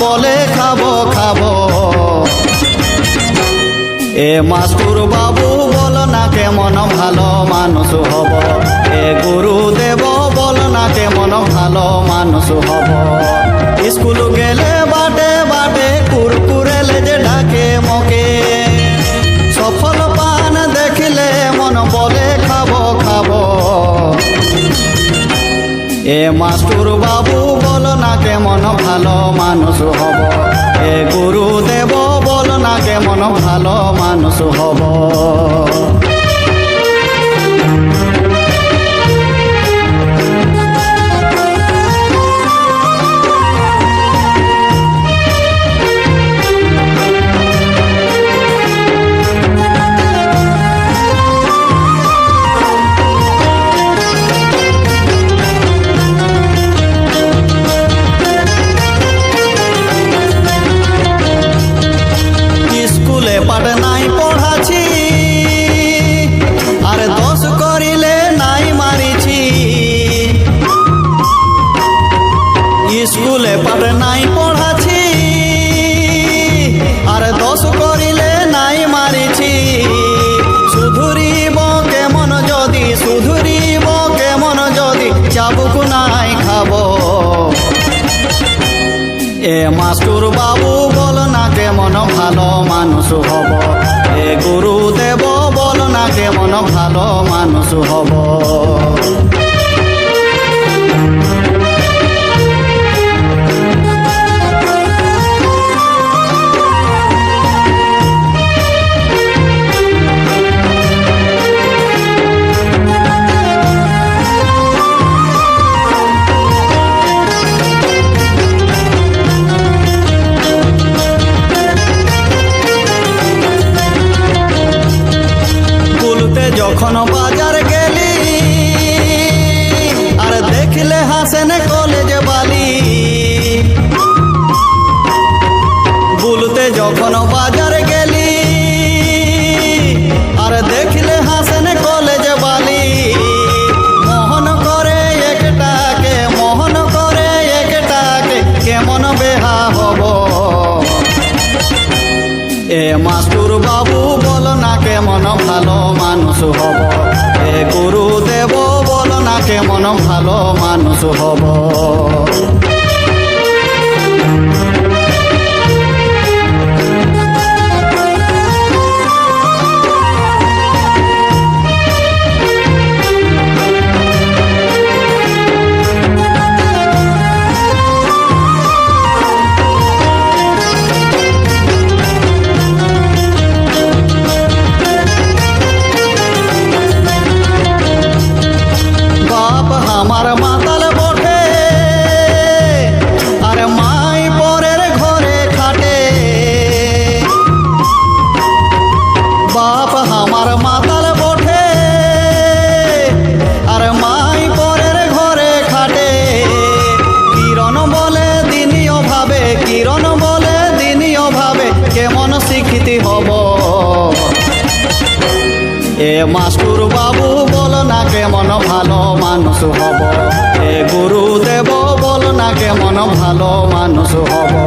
বলে খাবো খাবো। এ মাস্টুর বাবু বল না কেমন ভালো মানুষ হব, এ গুরুদেব বল না কেমন ভালো মানুষ হব। স্কুল গেলে বাটে বাটে কুরকুরে লেজে ডাকে মকে, সফল পান দেখিলে মন বলে খাবো খাবো। এ মাস্টুর বাবু বল না কেমন ভালো মানুষ হব, এ গুরুদেব বল না কেমন ভালো মানুষ হব। পাঠ নাই পড়াছি আর দোষ করিলে নাই মারিছি, স্কুলে পাঠ নাই পড়াছি আর দোষ করিলে নাই মারিছি। সুধুরিব কেমন যদি, সুধুরিব কেমন যদি চাবুক নাই খাবো। এ মাস্টুর বাবু বল না কেমন ভালো মানুষ হব, এ গুরুদেব বল না কেমন ভালো মানুষ হব। যখন বাজার গেলি আর দেখলে হাসেন কলেজ বালি, বলতে যখন বাজার গেলি আর দেখলে হাসেন কলেজ বালি। মোহন করে একটাকে, মোহন করে একটাকে কেমন বেহা হব। এ মাস্টুর বাবু বল না কেমন ভালো মানুষ হব, এ গুরুদেব বল না কেমন ভালো মানুষ হব। আমার মাতাল বটে আর মাই পরের ঘরে খাটে, বাপ আমার মাতাল বটে আর মাই পরের ঘরে খাটে। কিরণ বলে দিনীয় ভাবে, কিরণ বলে দিনীয় ভাবে কেমন শিক্ষিত হব। এ মাস্টুর বাবু বল না কেমন ভালো মানুষ হব, এ গুরুদেব বল না কেমন ভালো মানুষ হব।